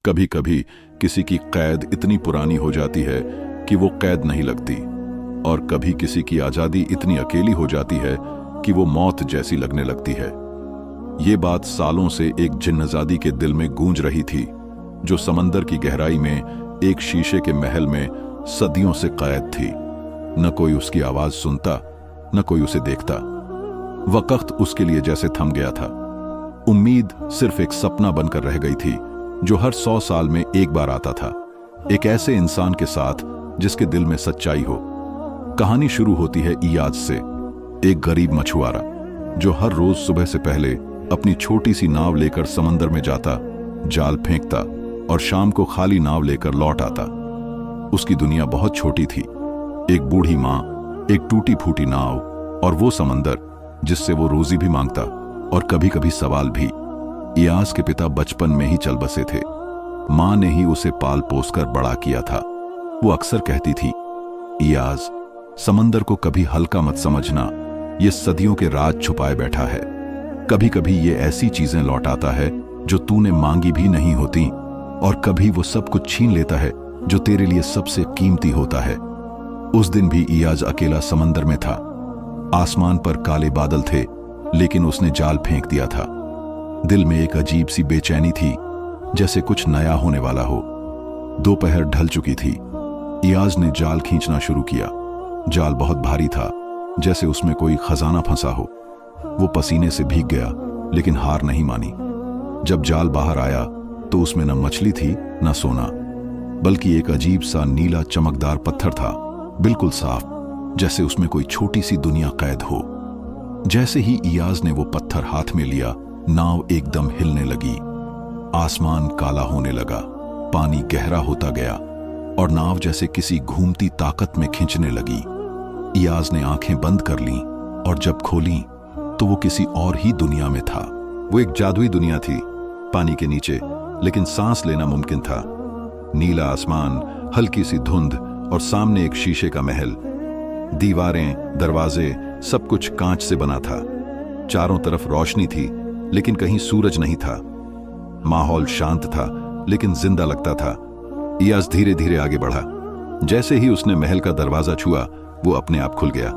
कभी कभी किसी की कैद इतनी पुरानी हो जाती है कि वो कैद नहीं लगती, और कभी किसी की आजादी इतनी अकेली हो जाती है कि वो मौत जैसी लगने लगती है। ये बात सालों से एक जिन्नजादी के दिल में गूंज रही थी, जो समंदर की गहराई में एक शीशे के महल में सदियों से कैद थी। न कोई उसकी आवाज सुनता, न कोई उसे देखता। वक्त उसके लिए जैसे थम गया था। उम्मीद सिर्फ एक सपना बनकर रह गई थी, जो हर 100 साल में एक बार आता था, एक ऐसे इंसान के साथ जिसके दिल में सच्चाई हो। कहानी शुरू होती है इयाज से, एक गरीब मछुआरा जो हर रोज सुबह से पहले अपनी छोटी सी नाव लेकर समंदर में जाता, जाल फेंकता और शाम को खाली नाव लेकर लौट आता। उसकी दुनिया बहुत छोटी थी, एक बूढ़ी माँ, एक टूटी फूटी नाव और वो समंदर जिससे वो रोजी भी मांगता और कभी कभी सवाल भी। इयाज के पिता बचपन में ही चल बसे थे। माँ ने ही उसे पाल पोस कर बड़ा किया था। वो अक्सर कहती थी, इयाज, समंदर को कभी हल्का मत समझना, ये सदियों के राज छुपाए बैठा है। कभी कभी ये ऐसी चीजें लौटाता है जो तूने मांगी भी नहीं होती, और कभी वो सब कुछ छीन लेता है जो तेरे लिए सबसे कीमती होता है। उस दिन भी इयाज अकेला समंदर में था। आसमान पर काले बादल थे, लेकिन उसने जाल फेंक दिया था। दिल में एक अजीब सी बेचैनी थी, जैसे कुछ नया होने वाला हो। दोपहर ढल चुकी थी। इयाज ने जाल खींचना शुरू किया। जाल बहुत भारी था, जैसे उसमें कोई खजाना फंसा हो। वो पसीने से भीग गया, लेकिन हार नहीं मानी। जब जाल बाहर आया तो उसमें न मछली थी न सोना, बल्कि एक अजीब सा नीला चमकदार पत्थर था, बिल्कुल साफ, जैसे उसमें कोई छोटी सी दुनिया कैद हो। जैसे ही इयाज ने वो पत्थर हाथ में लिया, नाव एकदम हिलने लगी। आसमान काला होने लगा, पानी गहरा होता गया और नाव जैसे किसी घूमती ताकत में खींचने लगी। इयाज ने आंखें बंद कर लीं, और जब खोलीं तो वो किसी और ही दुनिया में था। वो एक जादुई दुनिया थी, पानी के नीचे, लेकिन सांस लेना मुमकिन था। नीला आसमान, हल्की सी धुंध और सामने एक शीशे का महल। दीवारें, दरवाजे, सब कुछ कांच से बना था। चारों तरफ रोशनी थी, लेकिन कहीं सूरज नहीं था। माहौल शांत था, लेकिन जिंदा लगता था। इयाज धीरे धीरे आगे बढ़ा। जैसे ही उसने महल का दरवाजा छुआ, वो अपने आप खुल गया।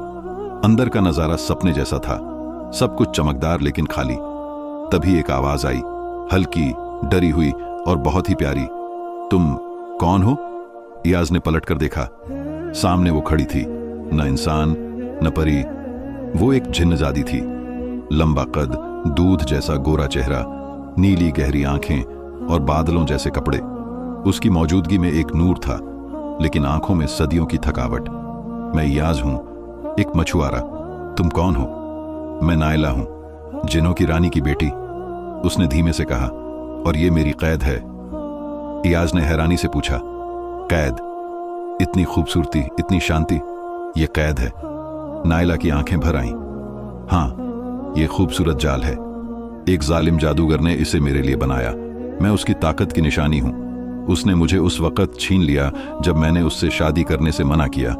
अंदर का नजारा सपने जैसा था, सब कुछ चमकदार लेकिन खाली। तभी एक आवाज आई, हल्की, डरी हुई और बहुत ही प्यारी। तुम कौन हो? इयाज ने पलट कर देखा। सामने वो खड़ी थी, न इंसान न परी। वो एक जिन्नजादी थी। लंबा कद, दूध जैसा गोरा चेहरा, नीली गहरी आंखें और बादलों जैसे कपड़े। उसकी मौजूदगी में एक नूर था, लेकिन आंखों में सदियों की थकावट। मैं इयाज हूं, एक मछुआरा। तुम कौन हो? मैं नायला हूं, जिन्हों की रानी की बेटी, उसने धीमे से कहा। और ये मेरी कैद है। इयाज ने हैरानी से पूछा, कैद? इतनी खूबसूरती, इतनी शांति, ये कैद है? नायला की आंखें भर आईं। हाँ, ये खूबसूरत जाल है। एक जालिम जादूगर ने इसे मेरे लिए बनाया। मैं उसकी ताकत की निशानी हूं। उसने मुझे उस वक्त छीन लिया जब मैंने उससे शादी करने से मना किया।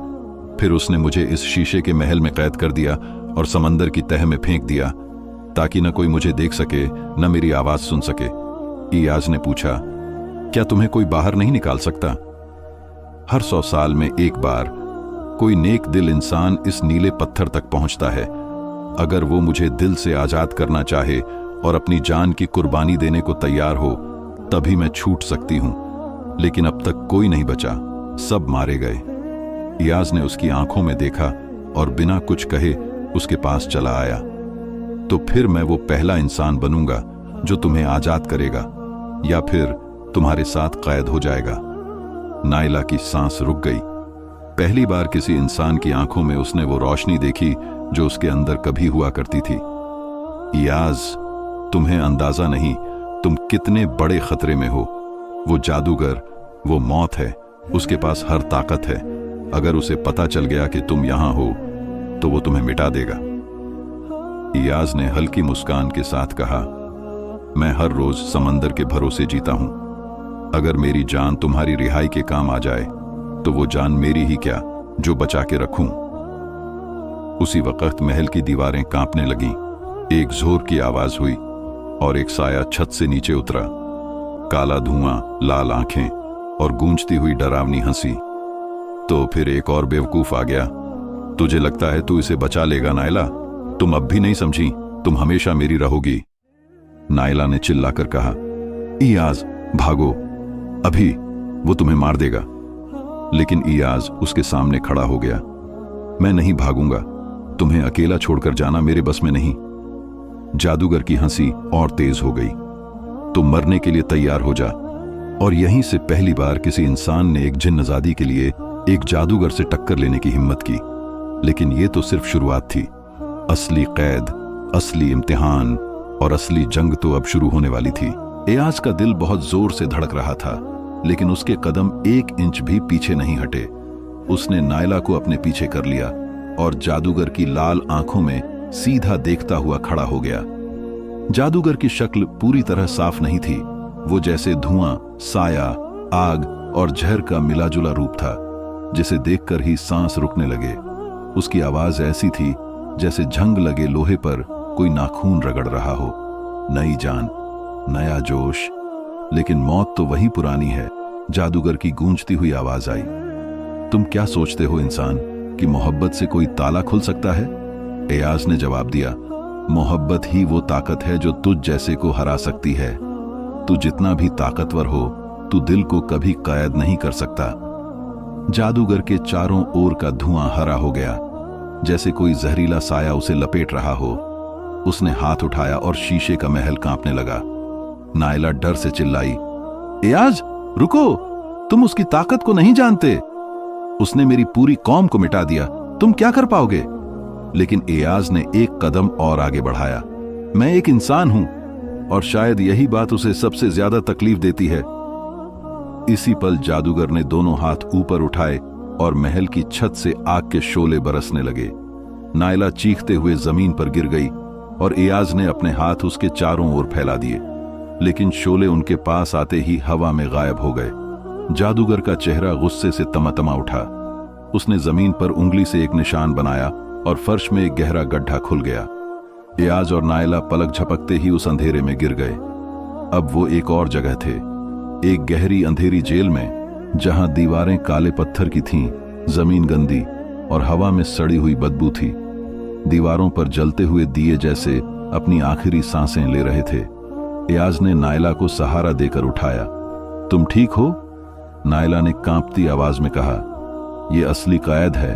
फिर उसने मुझे इस शीशे के महल में कैद कर दिया और समंदर की तह में फेंक दिया, ताकि न कोई मुझे देख सके, न मेरी आवाज सुन सके। इयाज ने पूछा, क्या तुम्हें कोई बाहर नहीं निकाल सकता? हर 100 साल में एक बार कोई नेक दिल इंसान इस नीले पत्थर तक पहुंचता है। अगर वो मुझे दिल से आजाद करना चाहे और अपनी जान की कुर्बानी देने को तैयार हो, तभी मैं छूट सकती हूं। लेकिन अब तक कोई नहीं बचा, सब मारे गए। इयाज ने उसकी आंखों में देखा और बिना कुछ कहे उसके पास चला आया। तो फिर मैं वो पहला इंसान बनूंगा जो तुम्हें आजाद करेगा, या फिर तुम्हारे साथ कैद हो जाएगा। नायला की सांस रुक गई। पहली बार किसी इंसान की आंखों में उसने वो रोशनी देखी जो उसके अंदर कभी हुआ करती थी। इयाज, तुम्हें अंदाजा नहीं तुम कितने बड़े खतरे में हो। वो जादूगर, वो मौत है, उसके पास हर ताकत है। अगर उसे पता चल गया कि तुम यहां हो, तो वो तुम्हें मिटा देगा। इयाज ने हल्की मुस्कान के साथ कहा, मैं हर रोज समंदर के भरोसे जीता हूं। अगर मेरी जान तुम्हारी रिहाई के काम आ जाए, तो वो जान मेरी ही क्या, जो बचा के रखूं। उसी वक्त महल की दीवारें कांपने लगीं। एक जोर की आवाज हुई और एक साया छत से नीचे उतरा। काला धुआं, लाल आंखें और गूंजती हुई डरावनी हंसी। तो फिर एक और बेवकूफ आ गया। तुझे लगता है तू इसे बचा लेगा नायला? तुम अब भी नहीं समझी, तुम हमेशा मेरी रहोगी। नायला ने चिल्लाकर कहा, इयाज भागो, अभी वो तुम्हें मार देगा। लेकिन इयाज उसके सामने खड़ा हो गया। मैं नहीं भागूंगा, तुम्हें अकेला छोड़कर जाना मेरे बस में नहीं। जादूगर की हंसी और तेज हो गई। तुम मरने के लिए तैयार हो जा। और यहीं से पहली बार किसी इंसान ने एक जिन्नजादी के लिए एक जादूगर से टक्कर लेने की हिम्मत की। लेकिन यह तो सिर्फ शुरुआत थी। असली कैद, असली इम्तिहान और असली जंग तो अब शुरू होने वाली थी। एयाज का दिल बहुत जोर से धड़क रहा था, लेकिन उसके कदम 1 इंच भी पीछे नहीं हटे। उसने नायला को अपने पीछे कर लिया और जादूगर की लाल आंखों में सीधा देखता हुआ खड़ा हो गया। जादूगर की शक्ल पूरी तरह साफ नहीं थी। वो जैसे धुआं, साया, आग और जहर का मिलाजुला रूप था, जिसे देखकर ही सांस रुकने लगे। उसकी आवाज ऐसी थी जैसे झंग लगे लोहे पर कोई नाखून रगड़ रहा हो। नई जान, नया जोश, लेकिन मौत तो वही पुरानी है। जादूगर की गूंजती हुई आवाज आई, तुम क्या सोचते हो इंसान कि मोहब्बत से कोई ताला खुल सकता है? एयाज ने जवाब दिया, मोहब्बत ही वो ताकत है जो तुझ जैसे को हरा सकती है। तू जितना भी ताकतवर हो, तू दिल को कभी कैद नहीं कर सकता। जादूगर के चारों ओर का धुआं हरा हो गया, जैसे कोई जहरीला साया उसे लपेट रहा हो। उसने हाथ उठाया और शीशे का महल कांपने लगा। नायला डर से चिल्लाई, एयाज रुको, तुम उसकी ताकत को नहीं जानते। उसने मेरी पूरी कौम को मिटा दिया, तुम क्या कर पाओगे? लेकिन एयाज ने एक कदम और आगे बढ़ाया। मैं एक इंसान हूं, और शायद यही बात उसे सबसे ज्यादा तकलीफ देती है। इसी पल जादूगर ने दोनों हाथ ऊपर उठाए और महल की छत से आग के शोले बरसने लगे। नायला चीखते हुए जमीन पर गिर गई और एयाज ने अपने हाथ उसके चारों ओर फैला दिए, लेकिन शोले उनके पास आते ही हवा में गायब हो गए। जादूगर का चेहरा गुस्से से तमातमा उठा। उसने जमीन पर उंगली से एक निशान बनाया और फर्श में एक गहरा गड्ढा खुल गया। एयाज और नायला पलक झपकते ही उस अंधेरे में गिर गए। अब वो एक और जगह थे, एक गहरी अंधेरी जेल में, जहां दीवारें काले पत्थर की थीं, जमीन गंदी और हवा में सड़ी हुई बदबू थी। दीवारों पर जलते हुए दिए जैसे अपनी आखिरी सांसें ले रहे थे। एयाज ने नायला को सहारा देकर उठाया। तुम ठीक हो? नायला ने कांपती आवाज में कहा, यह असली कैद है,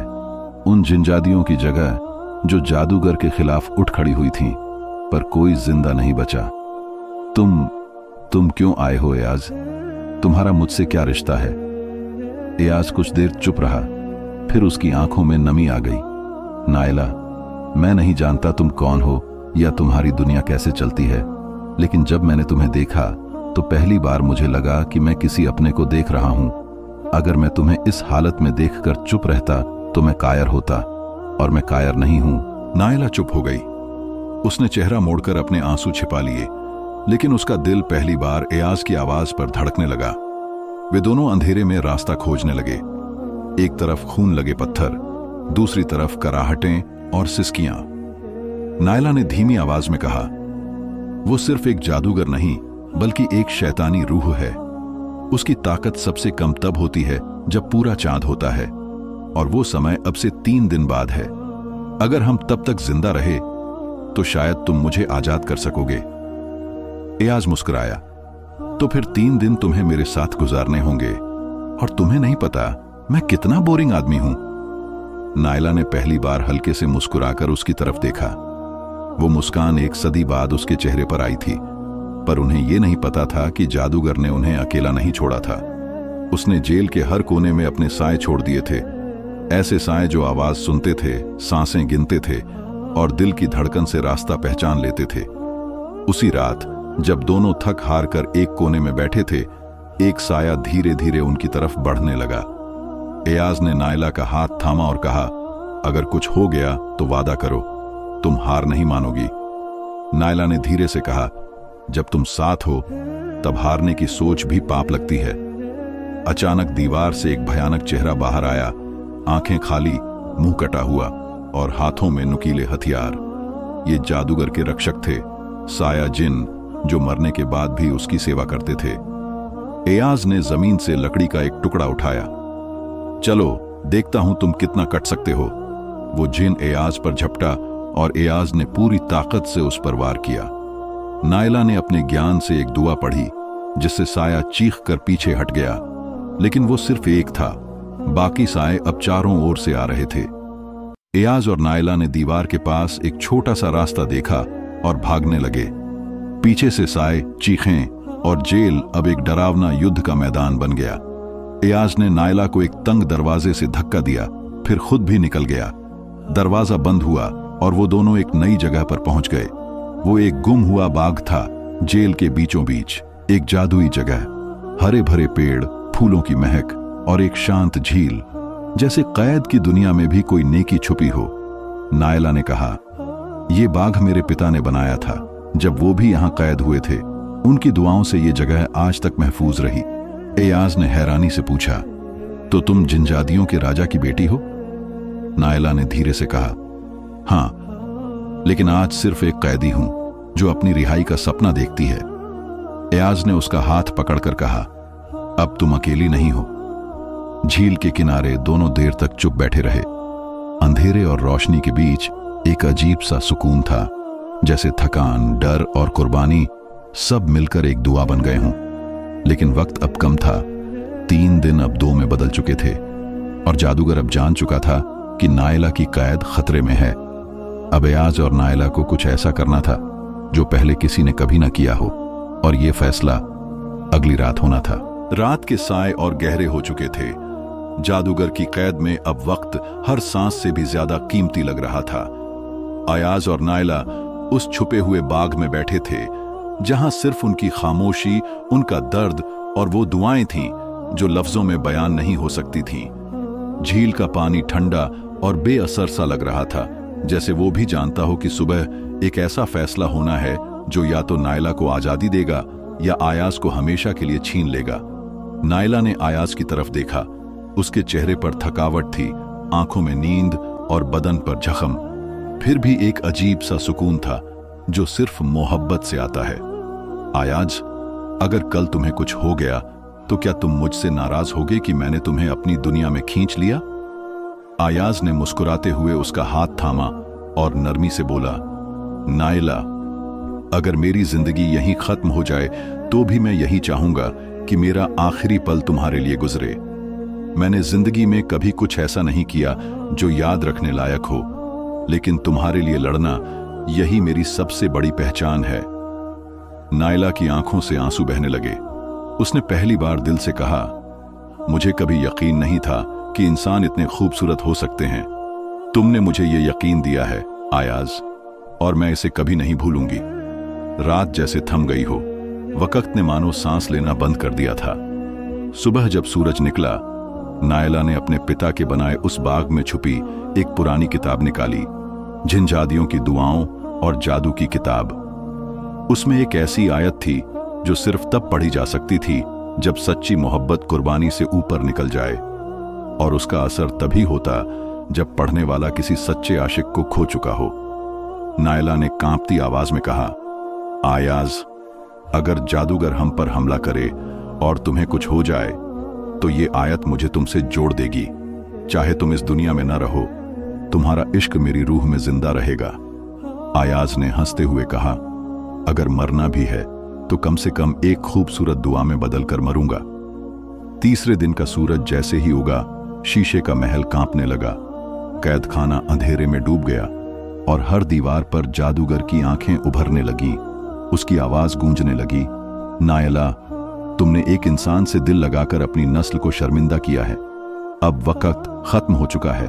उन जिनजादियों की जगह जो जादूगर के खिलाफ उठ खड़ी हुई थीं, पर कोई जिंदा नहीं बचा। तुम क्यों आए हो एयाज? तुम्हारा मुझसे क्या रिश्ता है? एयाज कुछ देर चुप रहा, फिर उसकी आंखों में नमी आ गई। नायला, मैं नहीं जानता तुम कौन हो या तुम्हारी दुनिया कैसे चलती है, लेकिन जब मैंने तुम्हें देखा तो पहली बार मुझे लगा कि मैं किसी अपने को देख रहा हूं। अगर मैं तुम्हें इस हालत में देखकर चुप रहता तो मैं कायर होता, और मैं कायर नहीं हूं। नायला चुप हो गई। उसने चेहरा मोड़कर अपने आंसू छिपा लिए, लेकिन उसका दिल पहली बार एयाज की आवाज पर धड़कने लगा। वे दोनों अंधेरे में रास्ता खोजने लगे। एक तरफ खून लगे पत्थर, दूसरी तरफ कराहटें और सिसकियां। नायला ने धीमी आवाज में कहा, वो सिर्फ एक जादूगर नहीं, बल्कि एक शैतानी रूह है। उसकी ताकत सबसे कम तब होती है जब पूरा चांद होता है, और वो समय अब से 3 दिन बाद है। अगर हम तब तक जिंदा रहे तो शायद तुम मुझे आजाद कर सकोगे। एयाज मुस्कुराया, तो फिर 3 दिन तुम्हें मेरे साथ गुजारने होंगे, और तुम्हें नहीं पता मैं कितना बोरिंग आदमी हूं। नायला ने पहली बार हल्के से मुस्कुराकर उसकी तरफ देखा। वो मुस्कान एक सदी बाद उसके चेहरे पर आई थी, पर उन्हें यह नहीं पता था कि जादूगर ने उन्हें अकेला नहीं छोड़ा था। उसने जेल के हर कोने में अपने साए छोड़ दिए थे, ऐसे साए जो आवाज सुनते थे, सांसें गिनते थे और दिल की धड़कन से रास्ता पहचान लेते थे। उसी रात जब दोनों थक हार कर एक कोने में बैठे थे, एक साया धीरे धीरे उनकी तरफ बढ़ने लगा। एयाज ने नायला का हाथ थामा और कहा, अगर कुछ हो गया तो वादा करो, तुम हार नहीं मानोगी। नायला ने धीरे से कहा, जब तुम साथ हो तब हारने की सोच भी पाप लगती है। अचानक दीवार से एक भयानक चेहरा बाहर आया, आंखें खाली, मुंह कटा हुआ और हाथों में नुकीले हथियार। ये जादूगर के रक्षक थे, साया जिन, जो मरने के बाद भी उसकी सेवा करते थे। एयाज ने जमीन से लकड़ी का एक टुकड़ा उठाया। चलो देखता हूं तुम कितना कट सकते हो। वो जिन एयाज पर झपटा और एयाज ने पूरी ताकत से उस पर वार किया। नायला ने अपने ज्ञान से एक दुआ पढ़ी जिससे साया चीख कर पीछे हट गया, लेकिन वो सिर्फ एक था, बाकी साए अब चारों ओर से आ रहे थे। एयाज और नायला ने दीवार के पास एक छोटा सा रास्ता देखा और भागने लगे। पीछे से साए, चीखें और जेल अब एक डरावना युद्ध का मैदान बन गया। एयाज ने नायला को एक तंग दरवाजे से धक्का दिया, फिर खुद भी निकल गया। दरवाजा बंद हुआ और वो दोनों एक नई जगह पर पहुंच गए। वो एक गुम हुआ बाग था, जेल के बीचों बीच एक जादुई जगह, हरे भरे पेड़, फूलों की महक और एक शांत झील, जैसे कैद की दुनिया में भी कोई नेकी छुपी हो। नायला ने कहा, यह बाग मेरे पिता ने बनाया था जब वो भी यहां कैद हुए थे। उनकी दुआओं से ये जगह आज तक महफूज रही। एयाज ने हैरानी से पूछा, तो तुम जिनजादियों के राजा की बेटी हो? नायला ने धीरे से कहा, हां, लेकिन आज सिर्फ एक कैदी हूं जो अपनी रिहाई का सपना देखती है। एयाज ने उसका हाथ पकड़कर कहा, अब तुम अकेली नहीं हो। झील के किनारे दोनों देर तक चुप बैठे रहे। अंधेरे और रोशनी के बीच एक अजीब सा सुकून था, जैसे थकान, डर और कुर्बानी सब मिलकर एक दुआ बन गए हों। लेकिन वक्त अब कम था। 3 दिन अब 2 में बदल चुके थे और जादूगर अब जान चुका था कि नायला की कैद खतरे में है। अब एयाज और नायला को कुछ ऐसा करना था जो पहले किसी ने कभी ना किया हो, और यह फैसला अगली रात होना था। रात के साए और गहरे हो चुके थे। जादूगर की कैद में अब वक्त हर सांस से भी ज्यादा कीमती लग रहा था। एयाज और नायला उस छुपे हुए बाग में बैठे थे जहां सिर्फ उनकी खामोशी, उनका दर्द और वो दुआएं थीं जो लफ्जों में बयान नहीं हो सकती थीं। झील का पानी ठंडा और बेअसर सा लग रहा था, जैसे वो भी जानता हो कि सुबह एक ऐसा फैसला होना है जो या तो नायला को आजादी देगा या आयाज को हमेशा के लिए छीन लेगा। नायला ने आयाज की तरफ देखा। उसके चेहरे पर थकावट थी, आंखों में नींद और बदन पर जख्म। फिर भी एक अजीब सा सुकून था जो सिर्फ मोहब्बत से आता है। आयाज, अगर कल तुम्हें कुछ हो गया तो क्या तुम मुझसे नाराज होगे कि मैंने तुम्हें अपनी दुनिया में खींच लिया? आयाज ने मुस्कुराते हुए उसका हाथ थामा और नरमी से बोला, नायला, अगर मेरी जिंदगी यहीं खत्म हो जाए तो भी मैं यही चाहूंगा कि मेरा आखिरी पल तुम्हारे लिए गुजरे। मैंने जिंदगी में कभी कुछ ऐसा नहीं किया जो याद रखने लायक हो, लेकिन तुम्हारे लिए लड़ना यही मेरी सबसे बड़ी पहचान है। नायला की आंखों से आंसू बहने लगे। उसने पहली बार दिल से कहा, मुझे कभी यकीन नहीं था कि इंसान इतने खूबसूरत हो सकते हैं। तुमने मुझे ये यकीन दिया है आयाज, और मैं इसे कभी नहीं भूलूंगी। रात जैसे थम गई हो, वक्त ने मानो सांस लेना बंद कर दिया था। सुबह जब सूरज निकला, नायला ने अपने पिता के बनाए उस बाग में छुपी एक पुरानी किताब निकाली, जिनजादियों की दुआओं और जादू की किताब। उसमें एक ऐसी आयत थी जो सिर्फ तब पढ़ी जा सकती थी जब सच्ची मोहब्बत कुर्बानी से ऊपर निकल जाए, और उसका असर तभी होता जब पढ़ने वाला किसी सच्चे आशिक को खो चुका हो। नायला ने कांपती आवाज में कहा, आयाज, अगर जादूगर हम पर हमला करे और तुम्हें कुछ हो जाए तो ये आयत मुझे तुमसे जोड़ देगी। चाहे तुम इस दुनिया में न रहो, तुम्हारा इश्क मेरी रूह में जिंदा रहेगा। आयाज ने हंसते हुए कहा, अगर मरना भी है तो कम से कम एक खूबसूरत दुआ में बदलकर मरूंगा। तीसरे दिन का सूरज जैसे ही उगा, शीशे का महल कांपने लगा। कैद खाना अंधेरे में डूब गया और हर दीवार पर जादूगर की आंखें उभरने लगीं। उसकी आवाज गूंजने लगी, नायला, तुमने एक इंसान से दिल लगाकर अपनी नस्ल को शर्मिंदा किया है। अब वक्त खत्म हो चुका है।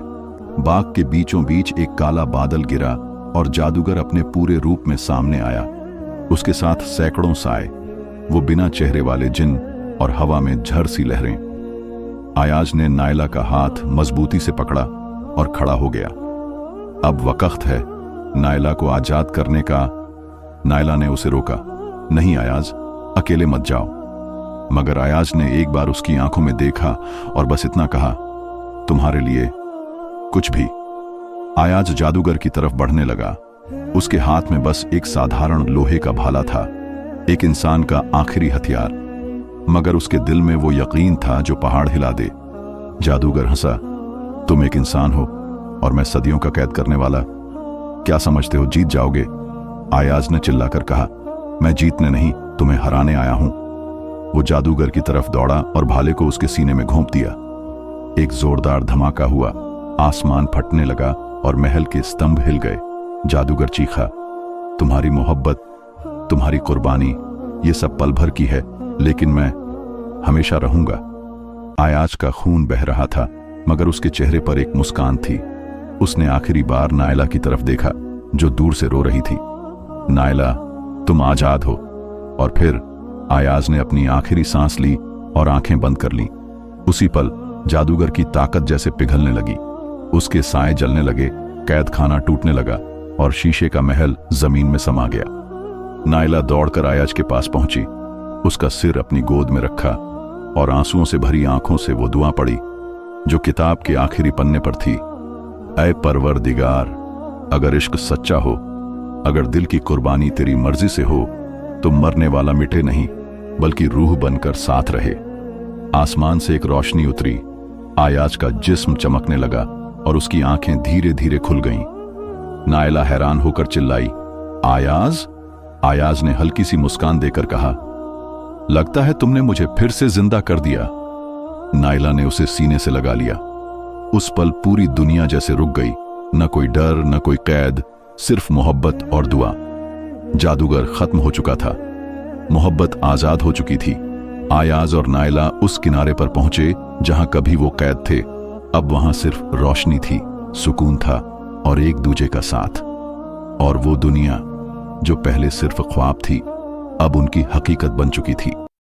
बाग के बीचों बीच एक काला बादल गिरा और जादूगर अपने पूरे रूप में सामने आया। उसके साथ सैकड़ों साए, वो बिना चेहरे वाले जिन और हवा में झर सी लहरें। आयाज ने नायला का हाथ मजबूती से पकड़ा और खड़ा हो गया। अब वक्त है नायला को आजाद करने का। नायला ने उसे रोका, नहीं आयाज, अकेले मत जाओ। मगर आयाज ने एक बार उसकी आंखों में देखा और बस इतना कहा, तुम्हारे लिए कुछ भी। आयाज जादूगर की तरफ बढ़ने लगा। उसके हाथ में बस एक साधारण लोहे का भाला था, एक इंसान का आखिरी हथियार। मगर उसके दिल में वो यकीन था जो पहाड़ हिला दे। जादूगर हंसा। तुम एक इंसान हो और मैं सदियों का कैद करने वाला। क्या समझते हो जीत जाओगे? आयाज ने चिल्लाकर कहा। मैं जीतने नहीं, तुम्हें हराने आया हूं। वो जादूगर की तरफ दौड़ा और भाले को उसके सीने में घोंप दिया। एक जोरदार धमाका हुआ, आसमान फटने लगा और महल के स्तंभ हिल गए। जादूगर चीखा, तुम्हारी मोहब्बत, तुम्हारी कुर्बानी, ये सब पल भर की है, लेकिन मैं हमेशा रहूंगा। आयाज का खून बह रहा था, मगर उसके चेहरे पर एक मुस्कान थी। उसने आखिरी बार नायला की तरफ देखा, जो दूर से रो रही थी। नायला, तुम आजाद हो। और फिर आयाज ने अपनी आखिरी सांस ली और आंखें बंद कर लीं। उसी पल जादूगर की ताकत जैसे पिघलने लगी। उसके साए जलने लगे, कैद खाना टूटने लगा और शीशे का महल जमीन में समा गया। नायला दौड़कर आयाज के पास पहुंची, उसका सिर अपनी गोद में रखा और आंसुओं से भरी आंखों से वो दुआ पड़ी जो किताब के आखिरी पन्ने पर थी। ऐ परवरदिगार, अगर इश्क सच्चा हो, अगर दिल की कुर्बानी तेरी मर्जी से हो, तो मरने वाला मिटे नहीं बल्कि रूह बनकर साथ रहे। आसमान से एक रोशनी उतरी, आयाज का जिस्म चमकने लगा और उसकी आंखें धीरे धीरे खुल गईं। नायला हैरान होकर चिल्लाई, आयाज? आयाज ने हल्की सी मुस्कान देकर कहा, लगता है तुमने मुझे फिर से जिंदा कर दिया। नायला ने उसे सीने से लगा लिया। उस पल पूरी दुनिया जैसे रुक गई, न कोई डर, न कोई कैद, सिर्फ मोहब्बत और दुआ। जादूगर खत्म हो चुका था, मोहब्बत आजाद हो चुकी थी। आयाज और नायला उस किनारे पर पहुंचे जहां कभी वो कैद थे। अब वहां सिर्फ रोशनी थी, सुकून था और एक दूजे का साथ। और वो दुनिया जो पहले सिर्फ ख्वाब थी, अब उनकी हकीकत बन चुकी थी।